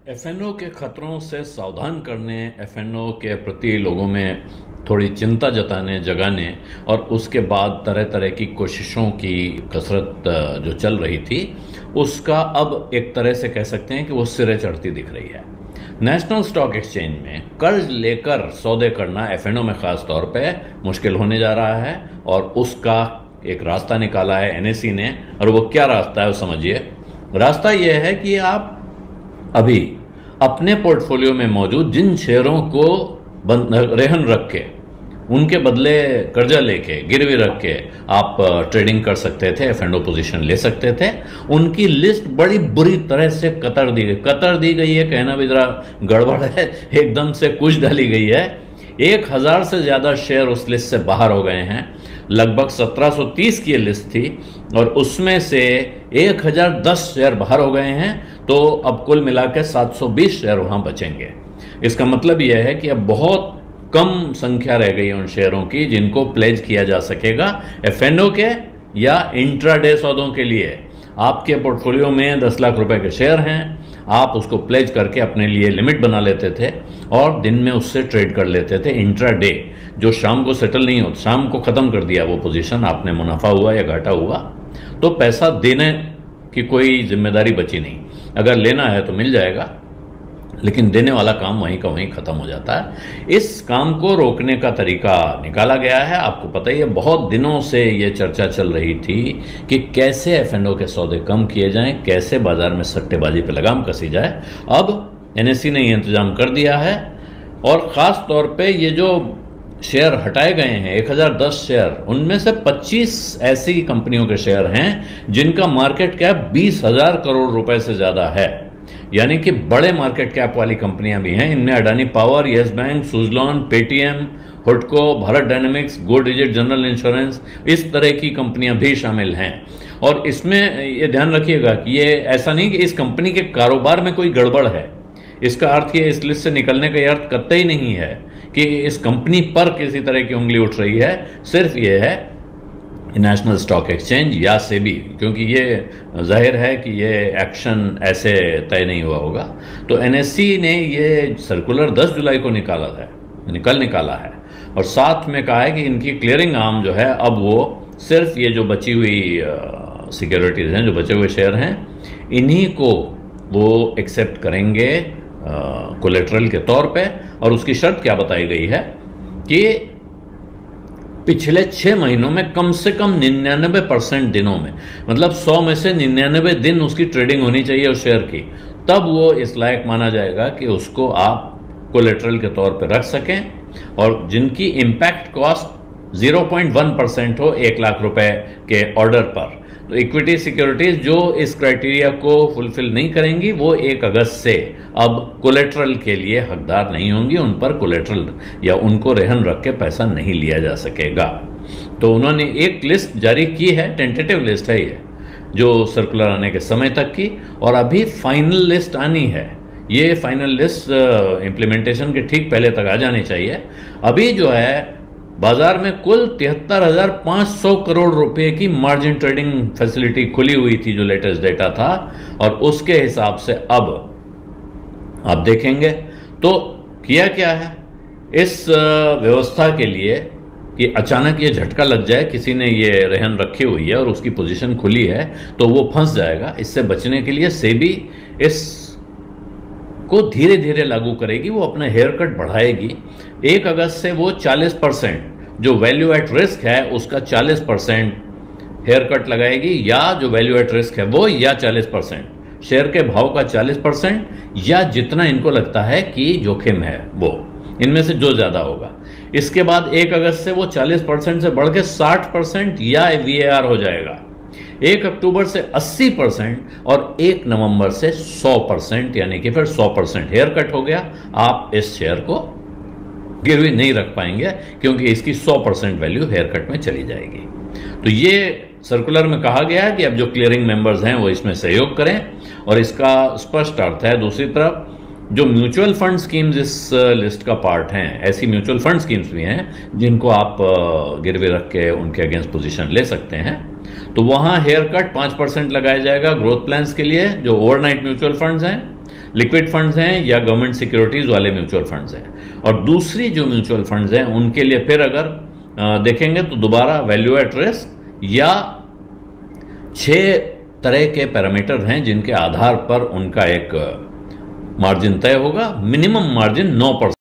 F&O के खतरों से सावधान करने, एफएनओ के प्रति लोगों में थोड़ी चिंता जगाने और उसके बाद तरह तरह की कोशिशों की कसरत जो चल रही थी, उसका अब एक तरह से कह सकते हैं कि वो सिरे चढ़ती दिख रही है। नेशनल स्टॉक एक्सचेंज में कर्ज लेकर सौदे करना एफएनओ में ख़ास तौर पे मुश्किल होने जा रहा है और उसका एक रास्ता निकाला है एनएसई ने। और वो क्या रास्ता है वो समझिए। रास्ता ये है कि आप अभी अपने पोर्टफोलियो में मौजूद जिन शेयरों को रेहन रख के, उनके बदले कर्जा लेके, गिरवी रख के आप ट्रेडिंग कर सकते थे, एफ&ओ पोजीशन ले सकते थे, उनकी लिस्ट बड़ी बुरी तरह से कतर दी गई है। कहना भी जरा गड़बड़ है, एकदम से कुछ डाली गई है। 1000 से ज़्यादा शेयर उस लिस्ट से बाहर हो गए हैं। लगभग 1730 की लिस्ट थी और उसमें से 1010 शेयर बाहर हो गए हैं, तो अब कुल मिलाकर 720 शेयर वहाँ बचेंगे। इसका मतलब यह है कि अब बहुत कम संख्या रह गई है उन शेयरों की जिनको प्लेज किया जा सकेगा एफएनओ के या इंट्राडे सौदों के लिए। आपके पोर्टफोलियो में 10 लाख रुपए के शेयर हैं, आप उसको प्लेज करके अपने लिए लिमिट बना लेते थे और दिन में उससे ट्रेड कर लेते थे इंट्राडे, जो शाम को सेटल नहीं होता। शाम को ख़त्म कर दिया वो पोजीशन, आपने मुनाफा हुआ या घाटा हुआ तो पैसा देने की कोई जिम्मेदारी बची नहीं। अगर लेना है तो मिल जाएगा, लेकिन देने वाला काम वहीं का वहीं ख़त्म हो जाता है। इस काम को रोकने का तरीका निकाला गया है। आपको पता ही है, बहुत दिनों से ये चर्चा चल रही थी कि कैसे एफएनओ के सौदे कम किए जाएं, कैसे बाजार में सट्टेबाजी पे लगाम कसी जाए। अब एनएसई ने ये इंतजाम कर दिया है और ख़ास तौर पे ये जो शेयर हटाए गए हैं 1010 शेयर, उनमें से 25 ऐसी कंपनियों के शेयर हैं जिनका मार्केट कैप 20,000 करोड़ रुपए से ज़्यादा है। यानी कि बड़े मार्केट कैप वाली कंपनियां भी हैं। इनमें Adani power, Yes Bank, Suzlon, Paytm, हुडको, Bharat dynamics, Go Digit General Insurance, इस तरह की कंपनियां भी शामिल हैं। और इसमें ये ध्यान रखिएगा कि ये ऐसा नहीं कि इस कंपनी के कारोबार में कोई गड़बड़ है। इसका अर्थ ये, इस लिस्ट से निकलने का अर्थ कतई नहीं है कि इस कंपनी पर किसी तरह की उंगली उठ रही है। सिर्फ ये है नेशनल स्टॉक एक्सचेंज या सेबी, क्योंकि ये जाहिर है कि ये एक्शन ऐसे तय नहीं हुआ होगा। तो एनएसई ने ये सर्कुलर 10 जुलाई को निकाला है और साथ में कहा है कि इनकी क्लियरिंग आर्म जो है, अब वो सिर्फ ये जो बची हुई सिक्योरिटीज़ हैं, जो बचे हुए शेयर हैं, इन्हीं को वो एक्सेप्ट करेंगे कोलेट्रल के तौर पे। और उसकी शर्त क्या बताई गई है कि पिछले 6 महीनों में कम से कम 99% दिनों में, मतलब 100 में से 99 दिन उसकी ट्रेडिंग होनी चाहिए उस शेयर की, तब वो इस लायक माना जाएगा कि उसको आप कोलेट्रल के तौर पे रख सकें। और जिनकी इम्पैक्ट कॉस्ट 0.1% हो 1 लाख रुपए के ऑर्डर पर, तो इक्विटी सिक्योरिटीज जो इस क्राइटेरिया को फुलफिल नहीं करेंगी, वो 1 अगस्त से अब कोलेट्रल के लिए हकदार नहीं होंगी। उन पर कोलेट्रल या उनको रेहन रख के पैसा नहीं लिया जा सकेगा। तो उन्होंने एक लिस्ट जारी की है, टेंटेटिव लिस्ट है ये, जो सर्कुलर आने के समय तक की, और अभी फाइनल लिस्ट आनी है। ये फाइनल लिस्ट इम्प्लीमेंटेशन के ठीक पहले तक आ जानी चाहिए। अभी जो है बाजार में कुल 73,500 करोड़ रुपए की मार्जिन ट्रेडिंग फैसिलिटी खुली हुई थी, जो लेटेस्ट डेटा था। और उसके हिसाब से अब आप देखेंगे तो किया क्या है इस व्यवस्था के लिए कि अचानक ये झटका लग जाए, किसी ने ये रेहन रखी हुई है और उसकी पोजीशन खुली है, तो वो फंस जाएगा। इससे बचने के लिए सेबी इस को धीरे धीरे लागू करेगी, वो अपना हेयर कट बढ़ाएगी। 1 अगस्त से वो 40% जो वैल्यू एट रिस्क है उसका 40% हेयर कट लगाएगी, या जो वैल्यू एट रिस्क है वो, या 40% शेयर के भाव का 40%, या जितना इनको लगता है कि जोखिम है वो, इनमें से जो ज़्यादा होगा। इसके बाद 1 अगस्त से वो 40% से बढ़ के 60% या VAR हो जाएगा। 1 अक्टूबर से 80% और 1 नवंबर से 100%, यानी कि फिर 100% हेयर कट हो गया। आप इस शेयर को गिरवी नहीं रख पाएंगे क्योंकि इसकी 100% वैल्यू हेयर कट में चली जाएगी। तो ये सर्कुलर में कहा गया है कि अब जो क्लियरिंग मेंबर्स हैं वो इसमें सहयोग करें, और इसका स्पष्ट अर्थ है दूसरी तरफ जो म्यूचुअल फंड स्कीम्स इस लिस्ट का पार्ट हैं, ऐसी म्यूचुअल फंड स्कीम्स भी हैं जिनको आप गिरवी रख के उनके अगेंस्ट पोजीशन ले सकते हैं। तो वहाँ हेयर कट 5% लगाया जाएगा ग्रोथ प्लान्स के लिए, जो ओवरनाइट म्यूचुअल फंड्स हैं। लिक्विड फंड्स हैं या गवर्नमेंट सिक्योरिटीज वाले म्यूचुअल फंड्स हैं। और दूसरी जो म्यूचुअल फंड्स हैं उनके लिए फिर अगर देखेंगे तो दोबारा वैल्यू एट रिस्क या 6 तरह के पैरामीटर हैं जिनके आधार पर उनका एक मार्जिन तय होगा। Minimum margin 9%